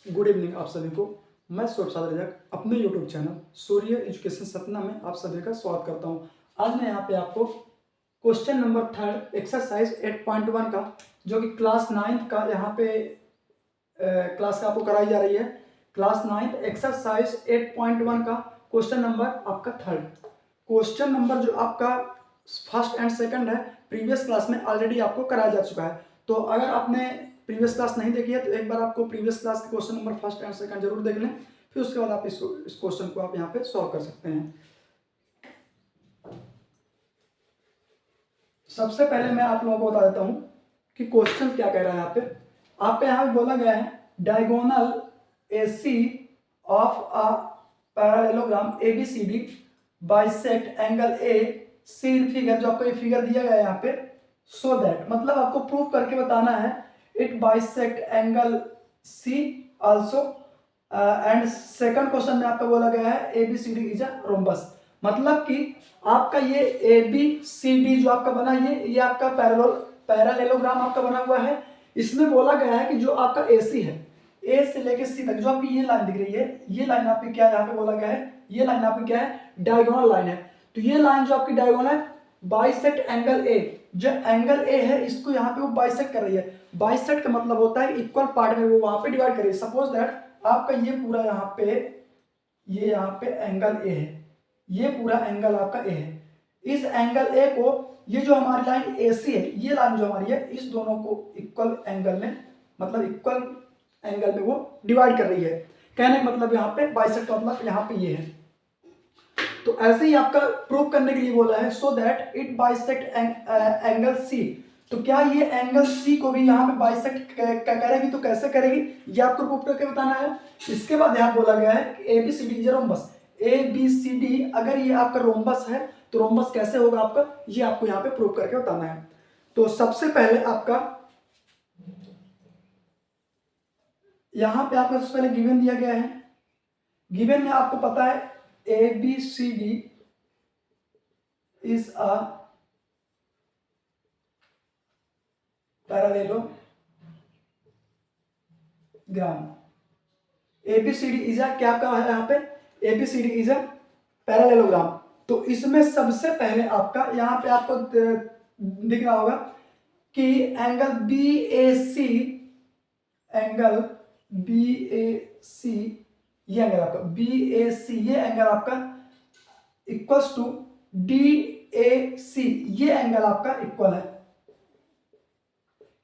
Good evening आप सभी को। मैं स्वप्साद रजक अपने यूट्यूब चैनल सूर्य एजुकेशन सतना में आप सभी का स्वागत करता हूं। आज मैं यहाँ पे आपको क्वेश्चन नंबर 3 एक्सरसाइज 8.1 का जो कि क्लास 9th का यहाँ पे क्लास का आपको कराई जा रही है। क्लास 9th एक्सरसाइज 8.1 का क्वेश्चन नंबर आपका 3rd। क्वेश्चन नंबर जो आपका फर्स्ट एंड सेकंड है प्रीवियस क्लास में ऑलरेडी आपको कराया जा चुका है। तो अगर आपने प्रीवियस क्लास नहीं देखी है तो एक बार आपको प्रीवियस क्लास के question number first and second जरूर देख लें, फिर उसके बाद आप इस क्वेश्चन को आप यहाँ पे सॉल्व कर सकते हैं। सबसे पहले मैं आप लोगों को बता देता हूँ कि क्वेश्चन क्या कह रहा है। यहाँ पे यहाँ बोला गया है diagonal AC of a parallelogram ABCD bisect angle A C figure, जो आपको ये फिगर दिया गया है यहाँ पे, सो दैट मतलब आपको प्रूव करके बताना है it bisect angle C also. And second question में आपका बोला गया है ABCD इज अ रोम्बस। मतलब कि आपका ये ABCD जो आपका बना ये आपका पैरेललोग्राम आपका बना हुआ है। इसमें बोला गया है कि जो आपका AC है, A से लेके C तक जो आपकी ये लाइन दिख रही है, ये लाइन आपकी क्या है, यहाँ पे बोला गया है ये लाइन आपकी क्या है, डायगोनल लाइन है। तो ये लाइन जो आपकी डायगोनल है बाइसेक्ट एंगल A, जो एंगल A है इसको यहाँ पे वो बाइसेक्ट कर रही है। बाइसेक्ट का मतलब होता है इक्वल पार्ट में वो वहां पे डिवाइड कर रही है। सपोज दैट आपका ये पूरा यहाँ पे, ये यहाँ पे एंगल A है, ये पूरा एंगल आपका A है। इस एंगल A को ये जो हमारी लाइन AC है, ये लाइन जो हमारी है, इस दोनों को इक्वल एंगल में, मतलब इक्वल एंगल में वो डिवाइड कर रही है। कहने का मतलब यहाँ पे बाइसेक्ट का मतलब यहाँ पे ये है। तो ऐसे ही आपका प्रूव करने के लिए बोला है so that it bisect angle C। तो क्या ये एंगल C को भी यहाँ पे बाइसेक्ट करेगी? तो कैसे करेगी ये आपको प्रूव करके बताना है। इसके बाद यहाँ बोला गया है कि ABCD इज रोम्बस। ABCD अगर ये आपका रोम्बस है तो रोम्बस कैसे होगा आपका, ये आपको यहाँ पे प्रूव करके बताना है। तो सबसे पहले आपका यहाँ पे आपको सबसे पहले गिवन दिया गया है। गिवन में आपको पता है ABCD is a parallelogram। ABCD is a क्या का है यहाँ पे, ABCD इज अ पैरेललोग्राम। तो इसमें सबसे पहले आपका यहाँ पे आपको दिख रहा होगा कि एंगल BAC, एंगल BAC, ये एंगल आपका BAC, ये एंगल आपका इक्वल्स टू DAC, ये एंगल आपका इक्वल है।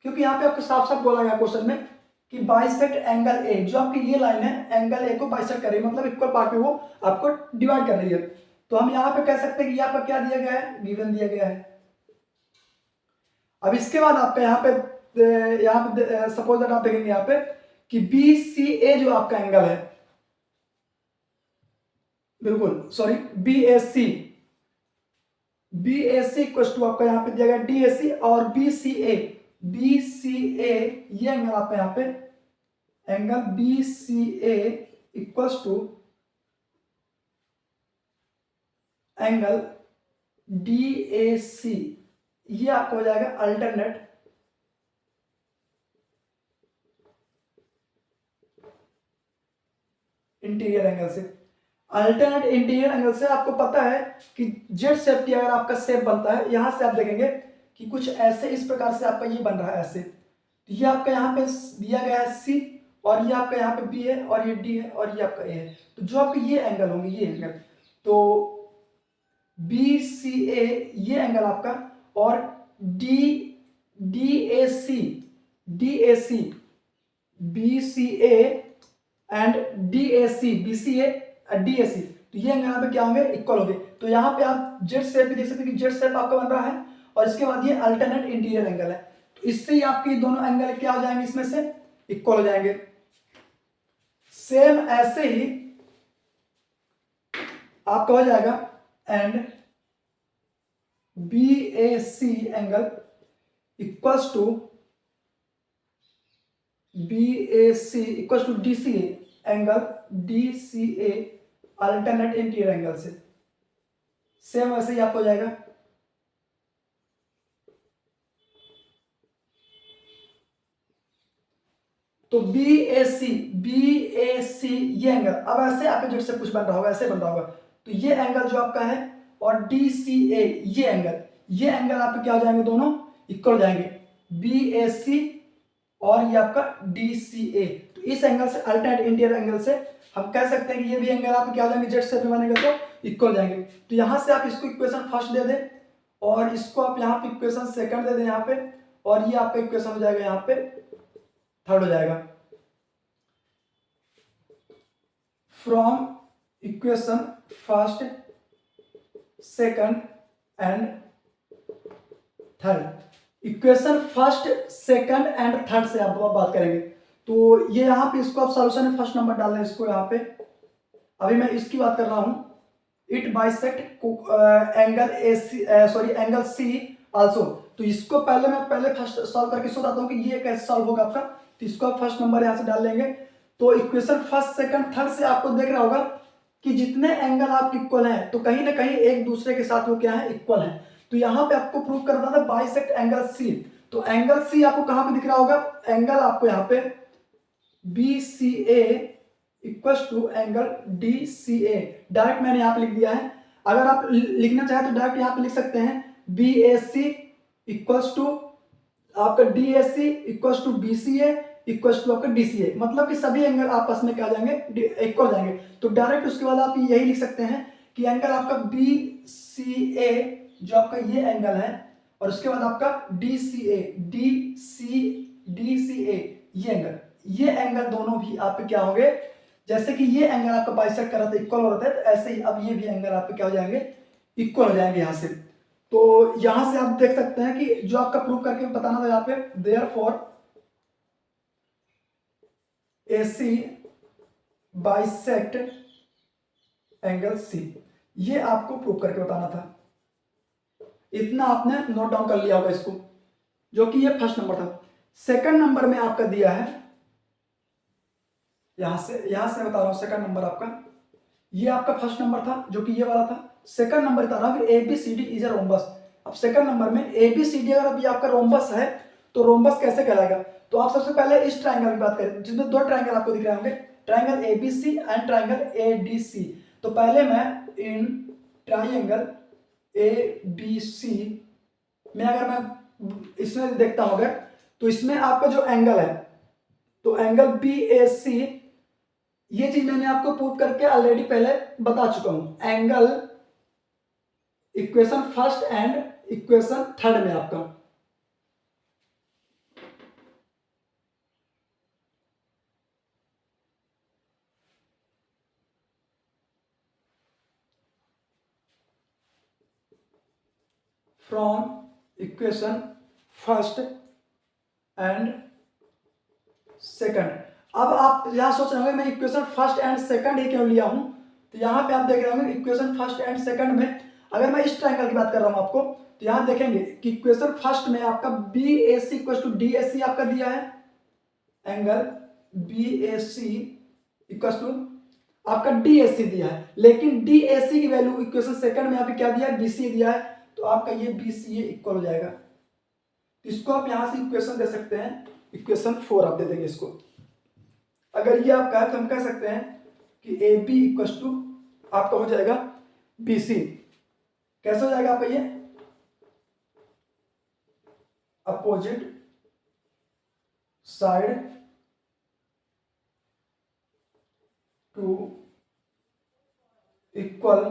क्योंकि यहाँ पे आपको साफ साफ बोला गया क्वेश्चन में कि बाइसेक्ट एंगल A, जो आपकी ये लाइन है एंगल A को बाइसेक्ट कर रही है, मतलब इक्वल पार्ट में वो आपको डिवाइड कर रही है। तो हम यहाँ पे कह सकते हैं कि यहाँ पर क्या दिया गया है, गिवन दिया गया है। अब इसके बाद आपका यहाँ पे सपोज दैट आप देखेंगे यहाँ पे कि BCA जो आपका एंगल है, बिल्कुल सॉरी BAC इक्वल टू आपका यहाँ पे दिया गया DAC, और BCA ये एंगल आपका यहाँ पे angle BCA equals to angle DAC, ये आपको हो जाएगा अल्टरनेट इंटीरियर एंगल से। अल्टरनेट इंटीरियर एंगल से आपको पता है कि जेड शेप की अगर आपका शेप बनता है, यहां से आप देखेंगे कि कुछ ऐसे इस प्रकार से आपका ये बन रहा है ऐसे। तो ये आपका यहाँ पे दिया गया है C, और ये आपका यहाँ पे B है, और ये D है, और ये आपका A है। तो जो आपके ये एंगल होंगे, ये एंगल, तो BCA ये एंगल आपका, और DAC BCA and BCA DAC, तो ये एंगल यहाँ पे क्या होंगे, इक्वल होंगे। तो यहाँ पे आप जेड शेप भी देख सकते हैं कि जेड शेप आपका बन रहा है, और इसके बाद ये अल्टरनेट इंटीरियर एंगल है। तो इससे ही आपके दोनों एंगल क्या हो जाएंगे, इसमें से इक्वल हो जाएंगे। सेम ऐसे ही आपका हो जाएगा and BAC angle equals to DCA angle DCA alternate interior angle से। सेम वैसे ही आपको हो जाएगा। तो बी ए सी ये एंगल, अब ऐसे आपके जेड से कुछ बन रहा होगा, ऐसे बन रहा होगा, तो ये एंगल जो आपका है और डी सी ए ये एंगल आपके क्या हो जाएंगे, दोनों इक्वल हो जाएंगे, बी ए सी और ये आपका डी सी ए। तो इस एंगल से, अल्टरनेट इंटीरियर एंगल से हम कह सकते हैं कि ये भी एंगल आपके क्या हो जाएंगे, जेड शेप में बनेगा तो इक्वल हो जाएंगे। तो यहाँ से आप इसको इक्वेशन फर्स्ट दे दें और इसको आप यहाँ पे इक्वेशन सेकंड दे दें यहाँ पे, और ये आपका इक्वेशन हो जाएगा यहाँ पे थर्ड हो जाएगा। From equation first second and third, equation first second and third से आप बात करेंगे। तो ये यहाँ पे इसको आप सॉल्यूशन में फर्स्ट नंबर डाल रहे हैं, इसको यहाँ पे अभी मैं इसकी बात कर रहा हूँ। It bisect angle A C, sorry angle C also. तो इसको पहले फर्स्ट सॉल्व करके इसको बताता हूँ कि ये कैसे सॉल्व होगा आपका। तो इसको आप फर्स्ट नंबर यहाँ से डाल लेंगे। तो इक्वेशन फर्स्ट सेकंड थर्ड से आपको देख रहा होगा कि जितने एंगल आप इक्वल हैं तो कहीं ना कहीं एक दूसरे के साथ वो क्या है, इक्वल है। तो यहाँ पे आपको प्रूव करना था बाइसेक्ट एंगल सी। तो एंगल सी आपको कहाँ पे दिख रहा होगा, एंगल आपको यहाँ पे B C A equals to angle D C A, direct मैंने यहाँ पे लिख दिया है। अगर आप लिखना चाहें तो डायरेक्ट यहाँ पे लिख सकते हैं B A C equals to आपका D A C equals to B C A equals to आपका डी सी ए, मतलब कि सभी एंगल आपस में क्या जाएंगे, इक्वल हो जाएंगे। तो डायरेक्ट उसके बाद आप यही लिख सकते हैं कि एंगल आपका बी सी ए जो आपका ये एंगल है, और उसके बाद आपका डी सी ए ये एंगल दोनों भी आपके क्या होंगे, जैसे कि ये एंगल आपका बाइसेक्ट कर रहा था, इक्वल हो रहा था, तो ऐसे ही अब ये भी एंगल आपके क्या हो जाएंगे, इक्वल हो जाएंगे यहाँ से। तो यहां से आप देख सकते हैं कि जो आपका प्रूव करके बताना था यहाँ पे, therefore AC bisect angle C, ये आपको प्रूव करके बताना था। इतना आपने नोट डाउन कर लिया होगा इसको, जो कि ये फर्स्ट नंबर था। सेकंड नंबर में आपका दिया है, यहां से मैं बता रहा हूं सेकंड नंबर आपका, ये आपका फर्स्ट नंबर था जो कि ये वाला था। सेकंड नंबर बता रहा हूं कि ABCD इज अ रोम्बस। अब सेकंड नंबर में ABCD अगर अब ये आपका रोम्बस है तो रोम्बस कैसे कहलाएगा। तो आप सबसे पहले इस ट्रायंगल की बात करें जिसमें दो ट्रायंगल आपको दिख रहे होंगे, triangle ABC and triangle ADC। तो पहले मैं इन ट्रायंगल ABC में अगर मैं इसमें देखता हूं अगर, तो इसमें आपका जो एंगल है, तो एंगल BAC, ये चीज मैंने आपको प्रूव करके ऑलरेडी पहले बता चुका हूं, angle equation first and equation third में आपका। From equation first and second. अब आप यहां सोच रहे होंगे मैं इक्वेशन फर्स्ट एंड सेकंड ही क्यों लिया हूं। तो यहां पे आप देख रहे होंगे इक्वेशन फर्स्ट एंड सेकंड में अगर मैं इस ट्रायंगल की बात कर रहा हूं आपको, तो यहां देखेंगे कि इक्वेशन फर्स्ट में आपका BAC इक्वल टू DAC आपका दिया है, एंगल BAC इक्वल टू आपका DAC दिया है, लेकिन DAC की वैल्यू इक्वेशन सेकंड में यहाँ पे क्या दिया है, BCA दिया है। तो आपका ये BCA इक्वल हो जाएगा। इसको आप यहां से इक्वेशन दे सकते हैं, इक्वेशन 4 आप दे देंगे इसको। अगर ये आपका है तो हम कह सकते हैं कि AB इक्वल टू आपका हो जाएगा BC। कैसे हो जाएगा आपका ये, opposite side to equal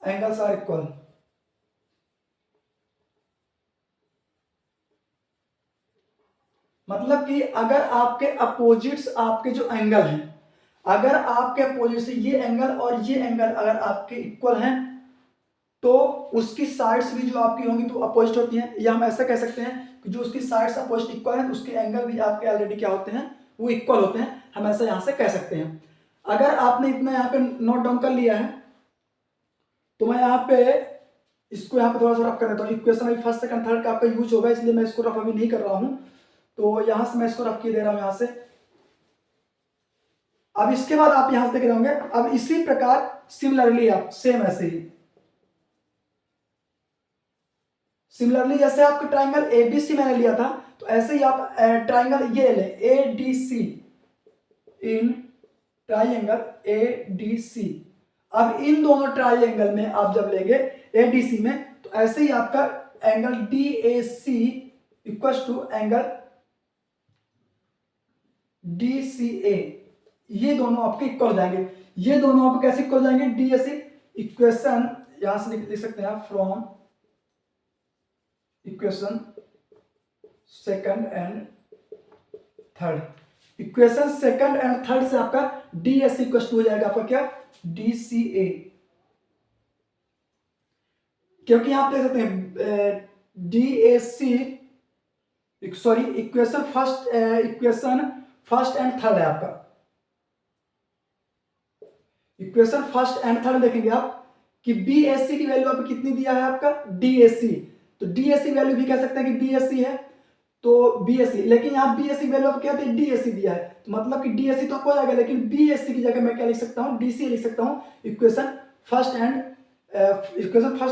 angles are equal. मतलब कि अगर आपके अपोजिट्स आपके जो एंगल हैं, अगर आपके अपोजिट से ये एंगल और ये एंगल अगर आपके इक्वल हैं तो उसकी साइड्स भी जो आपकी होंगी तो अपोजिट होती हैं, या हम ऐसा कह सकते हैं कि जो उसकी साइड्स अपोजिट इक्वल हैं उसके एंगल भी आपके ऑलरेडी क्या होते हैं, वो इक्वल होते हैं। हम ऐसा यहां से कह सकते हैं। अगर आपने इतना यहाँ पे नोट डाउन कर लिया है तो मैं यहाँ पे इसको यहाँ पे थोड़ा सा रफ कर देता हूँ। इक्वेशन अभी फर्स्ट सेकंड थर्ड का आपका यूज होगा, इसलिए मैं इसको रफ अभी नहीं कर रहा हूँ। तो यहां से मैं इसको रफ किए दे रहा हूं यहां से। अब इसके बाद आप यहां से देख रहे होंगे, अब इसी प्रकार सिमिलरली आप सेम ऐसे ही सिमिलरली जैसे आपका ट्रायंगल ABC मैंने लिया था, तो तो ऐसे ही आप ट्राइंगल ये ले A D C, in triangle A D C. अब इन दोनों ट्राइंगल में आप जब लेंगे ए डी सी में, तो ऐसे ही आपका angle D A C equal to angle D C A, ये दोनों आपके इक्वल हो जाएंगे। ये दोनों आपके कैसे इक्वल हो जाएंगे, डी ए सी इक्वेशन यहां से लिख सकते हैं from equation second and third. Equation second and third से आपका डी एस इक्वल हो जाएगा आपका क्या, डी सी ए। क्योंकि यहां आप देख सकते हैं D A C, sorry equation first and third है आपका। इक्वेशन फर्स्ट एंड थर्ड देखेंगे आप कि बी एस सी की वैल्यू आपको कितनी दिया है आपका, डी एस सी। तो डी एस सी वैल्यू भी कह सकते हैं कि बी एस सी है, तो बी एस सी, लेकिन यहाँ बी एस सी वैल्यू आपको क्या है, डी एस सी दिया है, तो मतलब कि डी एस सी तो हो जाएगा, लेकिन बी एस सी की जगह मैं क्या लिख सकता हूँ, डी सी लिख सकता हूँ इक्वेशन फर्स्ट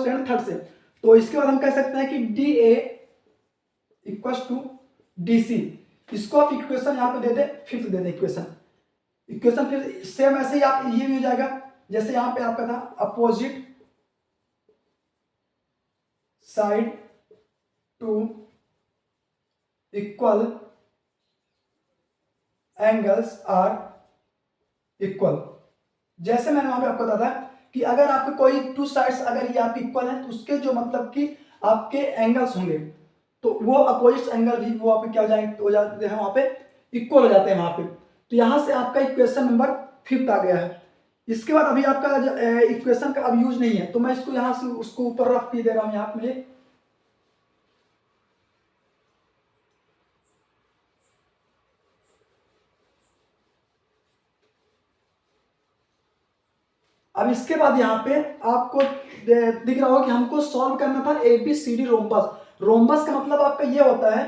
एंड थर्ड से। तो इसके बाद हम कह सकते हैं कि D A equal to D C. इसको आप इक्वेशन यहाँ पे दे दे, फिफ्थ दे दे इक्वेशन फिर सेम ऐसे ही आप ये भी हो जाएगा जैसे यहाँ पे आपका था opposite side to equal angles are equal. जैसे मैंने वहां पे आपको बताया था कि अगर आपके कोई टू साइड्स अगर ये आपके इक्वल है, तो उसके जो मतलब कि आपके एंगल्स होंगे, तो वो अपोजिट एंगल भी वो आपके क्या हो जाएंगे, हो जाते हैं वहां पे इक्वल हो जाते हैं वहां पे। तो यहां से आपका इक्वेशन नंबर फिफ्थ आ गया है। इसके बाद अभी आपका इक्वेशन का अब यूज नहीं है, तो मैं इसको यहां से उसको ऊपर रख के दे रहा हूं यहाँ पे। अब इसके बाद यहाँ पे आपको दिख रहा होगा कि हमको सॉल्व करना था ABCD रोम्बस। रोम्बस का मतलब आपका ये होता है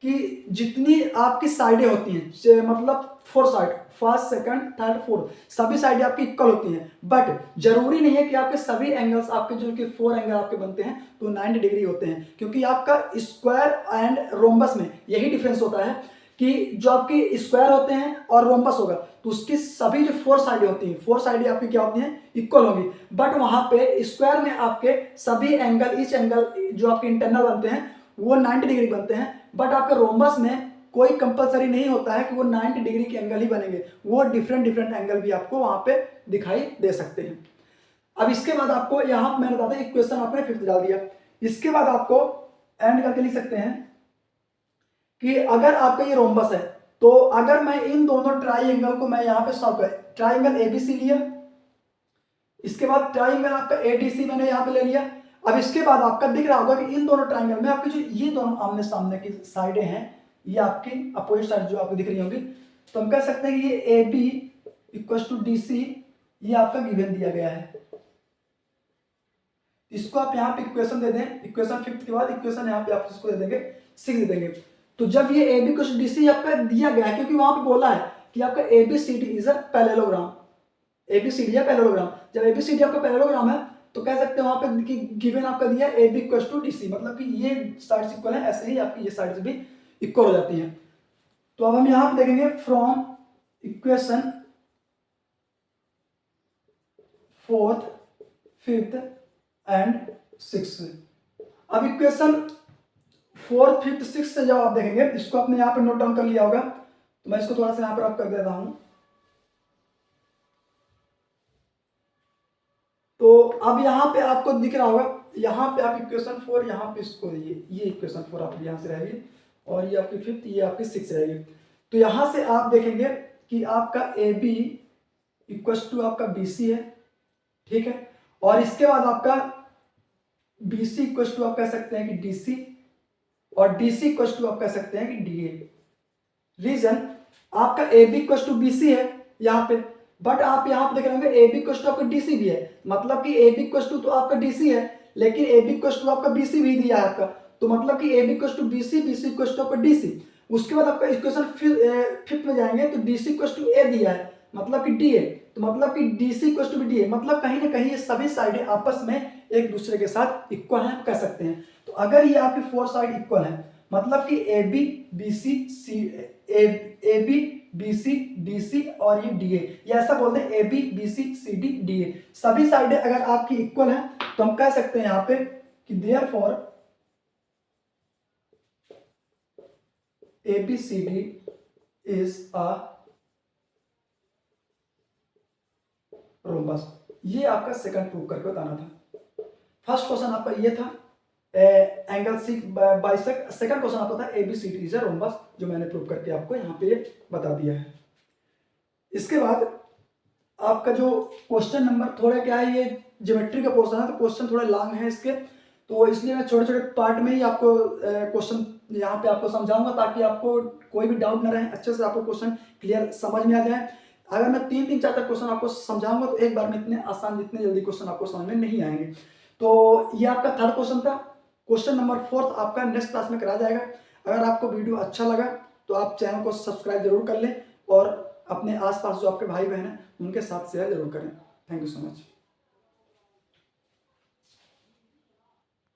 कि जितनी आपकी साइडें होती हैं, मतलब 4 side, first second third fourth, सभी साइडें आपकी इक्वल होती हैं। बट जरूरी नहीं है कि आपके सभी एंगल्स आपके जो कि 4 एंगल आपके बनते हैं तो 90 डिग्री होते हैं, क्योंकि आपका स्क्वायर एंड रोम्बस में यही डिफरेंस होता है कि जो आपके स्क्वायर होते हैं और रोम्बस होगा तो उसकी सभी जो 4 साइडें होती हैं, 4 साइडें आपकी क्या होती हैं, इक्वल होंगी। बट वहां पे स्क्वायर में आपके सभी एंगल, ईच एंगल जो आपके इंटरनल बनते हैं वो 90 डिग्री बनते हैं। बट आपके रोम्बस में कोई कंपलसरी नहीं होता है कि वो 90 डिग्री के एंगल ही बनेंगे, वो डिफरेंट एंगल भी आपको वहां पे दिखाई दे सकते हैं। अब इसके बाद आपको यहां मैंने बताया इक्वेशन आपने फिफ्थ डाल दिया। इसके बाद आपको एंड करके लिख सकते हैं कि अगर आपका ये रोम्बस है, तो अगर मैं इन दोनों ट्राइंगल को मैं यहां पे सॉल्व कर, ट्राइंगल एबीसी लिया, इसके बाद ट्राइंगल आपका एडीसी मैंने यहां पे ले लिया। अब इसके बाद आपका दिख रहा होगा कि इन दोनों ट्राइंगल में आपकी जो ये दोनों आमने सामने की साइडें हैं, ये आपकी अपोजिट साइड जो आपको दिख रही होंगी, तो हम कह सकते हैं कि ये A B equal to D C, ये आपका गिवन दिया गया है। इसको आप यहाँ पे इक्वेशन दे दें, इक्वेशन फिफ्थ के बाद इक्वेशन यहाँ पे आप इसको दे देंगे 6 दे देंगे। तो जब ये ए बी कुछ डी सी आपका दिया गया है, क्योंकि वहां पे बोला है कि आपका A B C D is a parallelogram, A B C D है पैरेललोग्राम। जब ए बी सी डी आपका पैरेललोग्राम है तो कह सकते हैं वहां पे कि गिवन आपका दिया A B equal to D C, मतलब कि ये साइड्स इक्वल है, ऐसे ही आपकी ये साइड्स भी इक्वल हो जाती हैं। तो अब हम यहां पे देखेंगे from equation fourth, fifth and six. अब इक्वेशन फोर्थ, फिफ्थ, सिक्स से जब आप देखेंगे, इसको आपने यहां पे नोट डाउन कर लिया होगा, तो मैं इसको थोड़ा सा यहां पर आप कर देता हूं। तो अब यहां पे आपको दिख रहा होगा, यहां पे आप इक्वेशन 4 यहां पे इसको ये इक्वेशन 4 आपकी यहां से रहेगी, और ये आपकी फिफ्थ, ये आपकी 6 रहेगी। तो यहां से आप देखेंगे कि आपका ए बी इक्वल टू आपका बी सी है, ठीक है, और इसके बाद आपका बी सी इक्वल टू आप कह सकते हैं कि डी सी, और डी सी इक्वल टू आप कह सकते हैं कि डी ए। रीजन आपका A B equal to B C है यहाँ पे, बट आप यहाँ पे देख रहे होंगे ए बी इक्वल टू आपका डी सी भी है, मतलब कि ए बी इक्वल टू तो आपका डी सी है, लेकिन ए बी इक्वल टू आपका बी सी भी दिया है आपका, तो मतलब कि A B equal to B C equal to आपका डी सी। उसके बाद आपका इक्वेशन फिफ्थ में जाएंगे तो D C equal to A दिया है, मतलब कि डी ए, तो मतलब कि D C equal to D A, मतलब कहीं ना कहीं ये सभी साइडें आपस में एक दूसरे के साथ इक्वल हैं, कह सकते हैं। तो अगर ये आपकी 4 साइड इक्वल है, मतलब कि A B B C C A B B C D C और ये डी ए, ये ऐसा बोलते हैं A B B C C D D A, सभी साइडें अगर आपकी इक्वल हैं तो हम कह सकते हैं यहाँ पे कि therefore A B C D is a rhombus. ये आपका सेकंड प्रूव करके बताना था। फर्स्ट क्वेश्चन आपका ये था angle C bisect, second question आपका था एबीसीडी इज अ रोम्बस, जो मैंने प्रूव करके आपको यहाँ पे बता दिया है। इसके बाद आपका जो क्वेश्चन नंबर थोड़ा क्या है, ये ज्योमेट्री का पोर्शन है तो क्वेश्चन थोड़े लॉन्ग है इसके, तो इसलिए मैं छोटे छोटे पार्ट में ही आपको क्वेश्चन यहाँ पे आपको समझाऊंगा ताकि आपको कोई भी डाउट ना रहे, अच्छे से आपको क्वेश्चन क्लियर समझ में आ जाए। अगर मैं 3-3 4-4 क्वेश्चन आपको समझाऊंगा तो एक बार में इतने आसान इतने जल्दी क्वेश्चन आपको समझ में नहीं आएंगे। तो ये आपका थर्ड क्वेश्चन था। क्वेश्चन नंबर 4 आपका नेक्स्ट क्लास में करा जाएगा। अगर आपको वीडियो अच्छा लगा तो आप चैनल को सब्सक्राइब जरूर कर लें और अपने आसपास जो आपके भाई बहन हैं उनके साथ शेयर जरूर करें। Thank you so much.